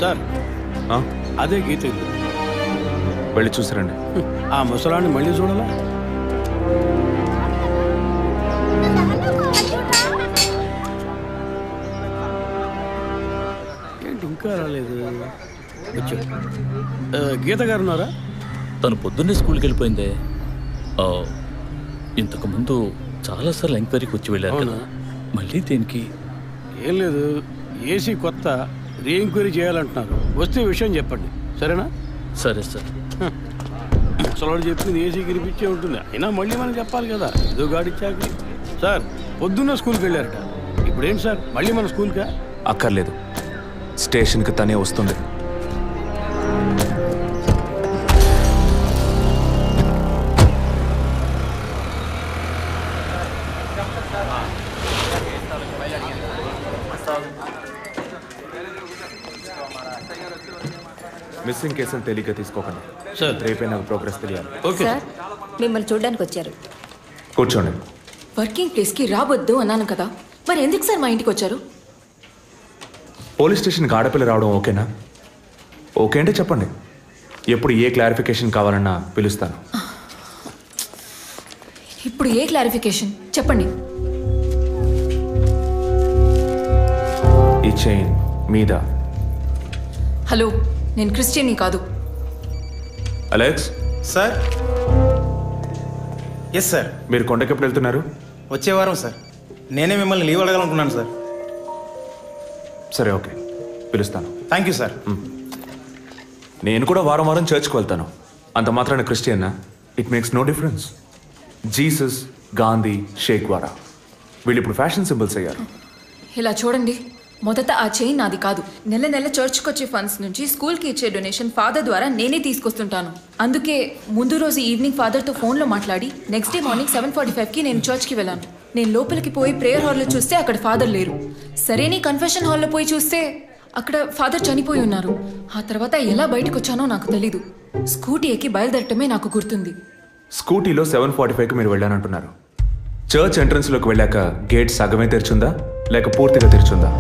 Sir అదే గీత ఇల్లు. వెళ్ళి చూసిరండి. ఆ ముసలాన్ని మళ్ళీ చూడాలా? ఏంటి ఇంకా రాలేదు? గీత గారు ఉన్నారా? తను పొద్దున్నే స్కూల్కి వెళ్ళిపోయిందే. ఇంతకుముందు చాలాసార్లు ఎంక్వైరీకి వచ్చి వెళ్ళారు కదా, మళ్ళీ దేనికి? ఏం లేదు, ఏసీ కొత్త రీ ఎంక్వైరీ చేయాలంటున్నారు. వస్తే విషయం చెప్పండి, సరేనా? సరే సార్. ముసలాడు చెప్పింది ఏసీ గిరిపించే ఉంటుంది, అయినా మళ్ళీ మనం చెప్పాలి కదా, ఏదో గాడిచ్చాక. సార్ పొద్దున్న స్కూల్కి వెళ్ళారట, ఇప్పుడేంటి సార్ మళ్ళీ మన స్కూల్కా? అక్కర్లేదు, స్టేషన్కి తనే వస్తుంది. మిస్సింగ్ కేసులు తేలిగ్గా తీసుకోకండి సార్. రేపే నాకు ప్రోగ్రెస్ తెలియాలి. సార్ మిమ్మల్ని చూడడానికి వచ్చారు. కూర్చోండి. వర్కింగ్ ప్లేస్కి రావద్దు అన్నాను కదా, మరి ఎందుకు సార్ మా ఇంటికి వచ్చారు? పోలీస్ స్టేషన్కి ఆడపిల్ల రావడం ఓకేనా? ఓకే అంటే చెప్పండి, ఎప్పుడు ఏ క్లారిఫికేషన్ కావాలన్నా పిలుస్తాను. ఇప్పుడు ఏ క్లారిఫికేషన్ చెప్పండి. ఈ చైన్ మీద. హలో, నేను క్రిస్టియన్ని కాదు. Alex sir. Yes sir. మీరు కొండకి ఎప్పుడు వెళ్తున్నారు? వచ్చే వారం సార్. నేనే మిమ్మల్ని లీవ్ అడగాలనుకున్నాను సార్. సరే ఓకే, పిలుస్తాను. Thank you sir. నేను కూడా వారం వారం చర్చ్కి వెళ్తాను. అంత మాత్రాన క్రిస్టియన్నా? It makes no difference. Jesus, Gandhi, షేక్ వారా వీళ్ళు ఇప్పుడు ఫ్యాషన్ సింబల్స్ అయ్యారు. ఇలా చూడండి, మొదట ఆ చైన్ నాది కాదు. నెల నెల చర్చ్కి వచ్చే ఫండ్స్ నుంచి స్కూల్కి ఇచ్చే డొనేషన్ ఫాదర్ ద్వారా నేనే తీసుకొస్తుంటాను. అందుకే ముందు రోజు ఈవినింగ్ ఫాదర్తో ఫోన్లో మాట్లాడి నెక్స్ట్ డే మార్నింగ్ 7:45కి నేను చర్చ్కి వెళ్ళాను. నేను లోపలికి పోయి ప్రేయర్ హాల్లో చూస్తే అక్కడ ఫాదర్ లేరు. సరే నీ కన్ఫెషన్ హాల్లో పోయి చూస్తే అక్కడ ఫాదర్ చనిపోయి ఉన్నారు. ఆ తర్వాత ఎలా బయటకు వచ్చానో నాకు తెలీదు. స్కూటీ ఎక్కి బయలుదేరటమే నాకు గుర్తుంది. స్కూటీలో 7:45కి మీరు వెళ్ళానంటున్నారు. చర్చ్ ఎంట్రన్స్లోకి వెళ్ళాక గేట్ సగమే తెరిచుందా లేక పూర్తిగా తెరిచుందా?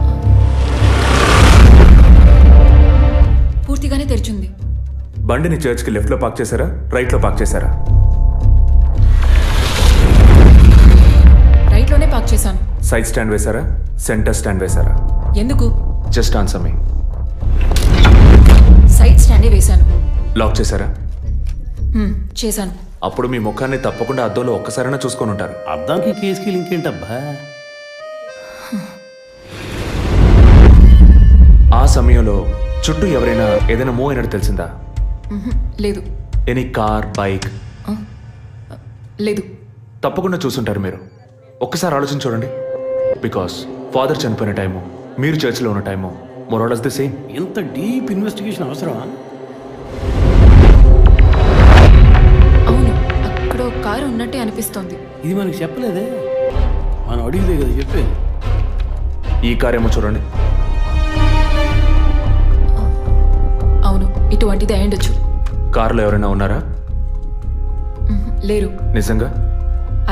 పూర్తిగానే తెరిచింది. బండిని చర్చ్కి లెఫ్ట్లో పార్క్ చేశారా, రైట్లో పార్క్ చేశారా? రైట్లోనే పార్క్ చేశాను. సైడ్ స్టాండ్ వేశారా, సెంటర్ స్టాండ్ వేశారా? ఎందుకు? జస్ట్ ఆన్సర్ మీ. సైడ్ స్టాండే వేశాను. లాక్ చేశారా? చేశాను. అప్పుడు మీ ముఖాన్ని తప్పకుండా అద్దంలో ఒక్కసారైనా చూసుకొని ఉంటారు. అద్దానికి కేసుకి లింక్ ఏంటబ్బా? ఆ సమయంలో చుట్టూ ఎవరైనా ఏదైనా మూవ్ అయినట్టు తెలిసిందా? లేదు. Any car, bike? లేదు. తప్పకుండా చూసుంటారు మీరు. ఒక్కసారి ఆలోచన చూడండి. బికాస్ ఫాదర్ చనిపోయిన టైము, మీరు చర్చిలో ఉన్న టైము మోరాలస్ ది సేమ్. ఎంత డీప్ ఇన్వెస్టిగేషన్ అవసరమా? అవును, అక్కడ ఒక కారు ఉన్నట్టే అనిపిస్తోంది. ఇది మనకి చెప్పలేదే, మనం అడిగితే కదా చెప్పేది. ఈ కార్ ఏమో చూడండి. అవును, ఇటువంటిది అయ్యుండొచ్చు. కారులో ఎవరైనా ఉన్నారా? లేరు. నిజంగా?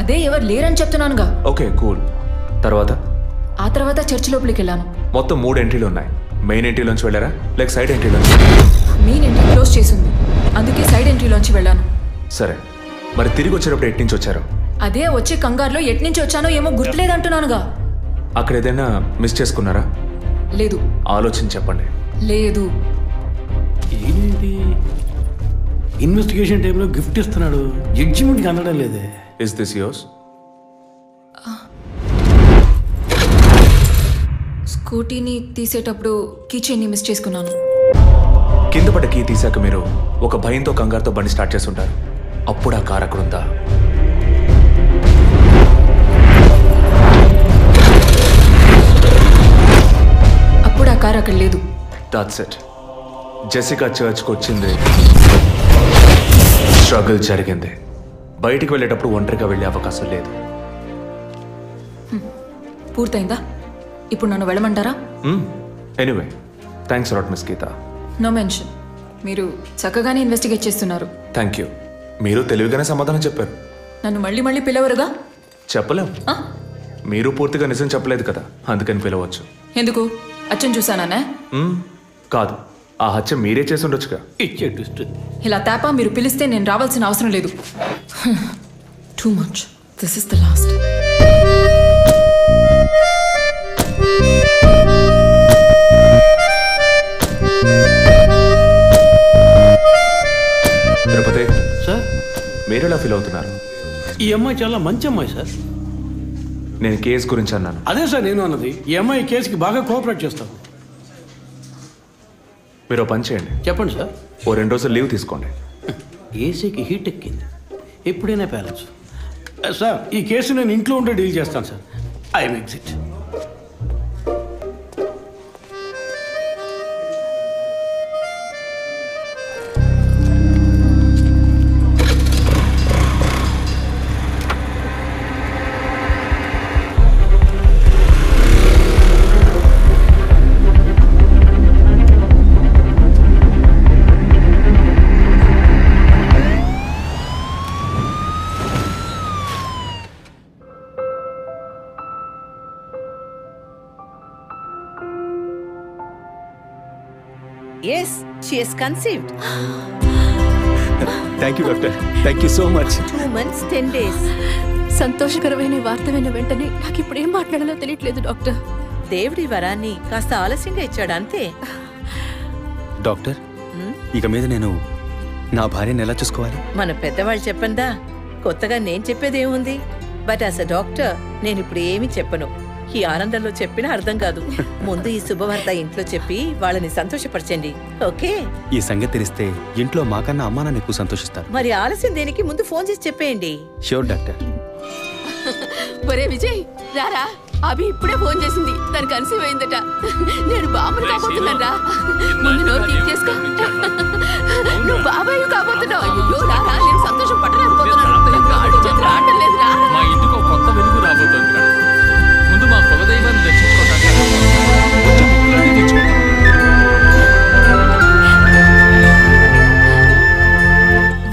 అదే ఎవరు లేరని చెప్తున్నానుగా. Okay cool. తర్వాత? ఆ తర్వాత చర్చ్ లోపలికి వెళ్ళాను. మొత్తం 3 ఎంట్రీలు ఉన్నాయి. మెయిన్ ఎంట్రీలోంచి వెళ్ళారా లేక సైడ్ ఎంట్రీలోంచి? మెయిన్ ఎంట్రీ క్లోజ్ చేసింది, అందుకే సైడ్ ఎంట్రీలోంచి వెళ్ళాను. సరే, మరి తిరిగి వచ్చేటప్పుడు ఎటు నుంచి వచ్చారు? అదే వచ్చే కంగారులో ఎట్నుంచి వచ్చానో ఏమో గుర్తులేదంటున్నానుగా. అక్కడ ఏదైనా మిస్ చేసుకున్నారా? లేదు. ఆలోచించి చెప్పండి. లేదు. ఏంటి ఇన్వెస్టిగేషన్ టైంలో గిఫ్ట్ ఇస్తున్నాడు, జడ్జిమెంట్కి అందడం లేదే. Is this yours? స్కూటీని తీసేటప్పుడు కీచైన్ని మిస్ చేసుకున్నాను. కింద పడ్డ కీ తీసాక మీరు ఒక భయంతో కంగారుతో బండి స్టార్ట్ చేస్తుంటారు. అప్పుడు ఆ కార్ అక్కడ ఉందా? అప్పుడు ఆ కార్ అక్కడ లేదు. That's it. జెసికా చర్చ్కి వచ్చింది, స్ట్రగుల్ జరిగింది. బయటికి వెళ్ళేటప్పుడు ఒంటరిగా వెళ్ళే అవకాశం లేదు. పూర్తయిందా? ఇప్పుడు నన్ను వెళ్ళమంటారా? Anyway, thanks lot miss Geetha. No mention. మీరు చక్కగానే ఇన్వెస్టిగేట్ చేస్తున్నారు. Thank you. మీరు తెలివిగానే సమాధానం చెప్పారు. నన్ను మళ్ళీ మళ్ళీ పిలవరుగా? చెప్పలేం. మీరు పూర్తిగా నిజం చెప్పలేదు కదా, అందుకని పిలవచ్చు. ఎందుకు? అచ్చం చూసానా? కాదు, ఆ హత్య మీరే చేసి ఉండొచ్చుగా. ఇచ్చే ట్విస్ట్. ఇలా తేపా మీరు పిలిస్తే నేను రావాల్సిన అవసరం లేదు. Too much. This is the last. Tirupati sir, మీరు ఎలా ఫీల్ అవుతున్నారు? ఈ అమ్మాయి చాలా మంచి అమ్మాయి సార్. నేను కేసు గురించి అన్నాను. అదే సార్ నేను అన్నది. ఈ అమ్మాయి కేసుకి బాగా కోఆపరేట్ చేస్తాం. మీరు పని చేయండి. చెప్పండి సార్. ఓ 2 రోజులు లీవ్ తీసుకోండి. ఏసీకి హీట్ ఎక్కింది, ఎప్పుడైనా ప్యాలెన్స్. సార్, ఈ కేసు నేను ఇంట్లో ఉంటే డీల్ చేస్తాను sir. I exit. Yes, she is conceived. Thank you doctor. Thank you so much. 2 months, 10 days. సంతోషకరమైన వార్త విన్న వెంటనే నాకు ఇప్పుడు ఏం మాట్లాడాలో తెలియట్లేదు డాక్టర్. దేవుడి వరాన్ని కాస్త ఆలస్యంగా ఇచ్చాడు అంతే. డాక్టర్, ఇక మీద నేను నా భార్యను ఎలా చూసుకోవాలి? మన పెద్దవాళ్ళు చెప్పందా, కొత్తగా నేను చెప్పేదేముంది. బట్ యాజ్ అ డాక్టర్ నేను ఇప్పుడు ఏమీ చెప్పను. ఈ ఆనందంలో చెప్పినా అర్థం కాదు. ముందు ఈ శుభవార్త ఇంట్లో చెప్పి వాళ్ళని సంతోషపరచండి. ఓకే? ఈ సంగతి తెలిస్తే ఇంట్లో మాకన్నా అమ్మా నాన్న ఎక్కువ సంతోషిస్తారు. మరి ఆలస్యం దేనికి, ముందు ఫోన్ చేసి చెప్పేయండి. Sure doctor. ఒరే విజయ్, రారా. అభి ఇప్పుడే ఫోన్ చేసింది, తను కన్సీవ్ అయిందట. నేను బాబుని కాబోతున్నాను రా. ముందు నోరు తీపి చేసుకో. నువ్వు బాబాయ్ కాబోతున్నావు. అయ్యో రారా, నేను సంతోషం పట్టలేకపోతున్నాను. ఆడు చేతులు ఆడటం లేదు రా. మా ఇంటికి ఒక కొత్త వెలుగు రాబోతోంది మేడం. ముందు మా కులదైవాన్ని దర్శించుకోవడానికి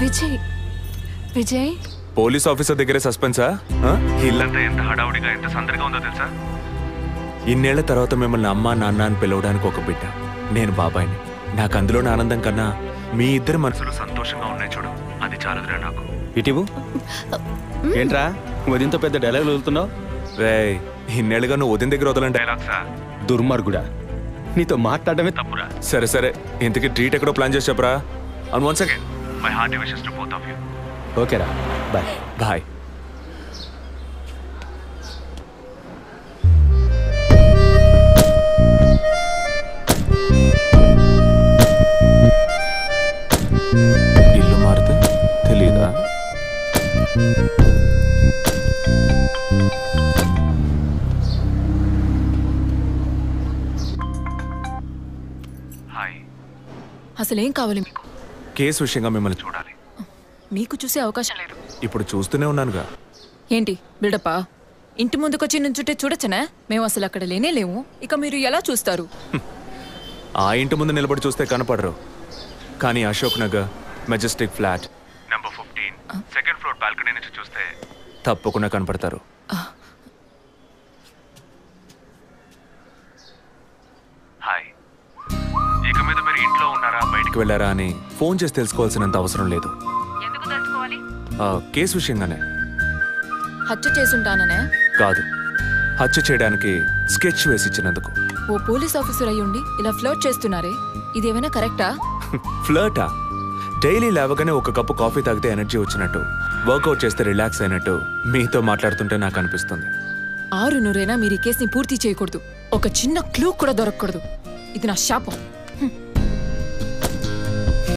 విజయ్, విజయ్ పోలీస్ ఆఫీసర్ దగ్గరే సస్పెన్సా? ఇల్లంతా ఎంత హడావుడిగా, ఎంత సందడిగా ఉందో తెలుసా? ఇన్నేళ్ల తర్వాత మిమ్మల్ని అమ్మా నాన్న అని పిలవడానికి ఒక బిడ్డ. నేను బాబాయిని. నాకు అందులోని ఆనందం కన్నా మీ ఇద్దరు మనసులు సంతోషంగా ఉన్నాయి చూడు, అది చాలదురా నాకు. ఇటీవు ఏంట్రా వదింతో పెద్ద డైలాగ్ వదులుతున్నావు? రే, ఇన్నేళ్ళుగా నువ్వు ఉదయం దగ్గర వదలని డైలాగ్సా? దుర్మార్గుడా, నీతో మాట్లాడమే తప్పురా. సరే సరే, ఇంతకీ ట్రీట్ ఎక్కడో ప్లాన్ చేసి చెప్పరా. And once again my hearty wishes to both of you. ఓకేరా, బాయ్. బాయ్. ఇల్లు మారితే తెలీదా? అసలేం కావాలి మీకు? కేసు విషయంగా మిమ్మల్ని చూడాలి. మీకు చూసే అవకాశం లేదు. ఇప్పుడు చూస్తూనే ఉన్నానుగా. ఏంటి బిల్డప్పా? ఇంటి ముందుకొచ్చి నుంచుంటే చూడొచ్చనా? మేము అసలు అక్కడ లేనే లేము. ఇక మీరు ఎలా చూస్తారు? ఆ ఇంటి ముందు నిలబడి చూస్తే కనపడరు, కానీ Ashok Nagar Majestic flat number 15 second floor balcony నుంచి చూస్తే తప్పకుండా కనపడతారు. హాయ్. ఇక మీద మీరు ఇంట్లో ఉన్నారా, బయటికి వెళ్ళారా అని ఫోన్ చేసి తెలుసుకోవాల్సినంత అవసరం లేదు. కేసు విషయంగానే. హత్య చేసుంటాననే కాదు, హత్య చేయడానికి స్కెచ్ వేసి ఇచ్చినందుకు. ఓ పోలీస్ ఆఫీసర్ అయ్యుండి ఇలా ఫ్లర్ట్ చేస్తున్నారే, ఇదేమైనా కరెక్టా? ఫ్లర్టా? డైలీ లేవగానే ఒక కప్పు కాఫీ తాగితే ఎనర్జీ వచ్చినట్టు, వర్కౌట్ చేస్తే రిలాక్స్ అయినట్టు మీతో మాట్లాడుతుంటే నాకు అనిపిస్తుంది. 6 నూరైనా మీరు ఈ కేసుని పూర్తి చేయకూడదు. ఒక చిన్న క్లూ కూడా దొరకకూడదు. ఇది నా శాపం.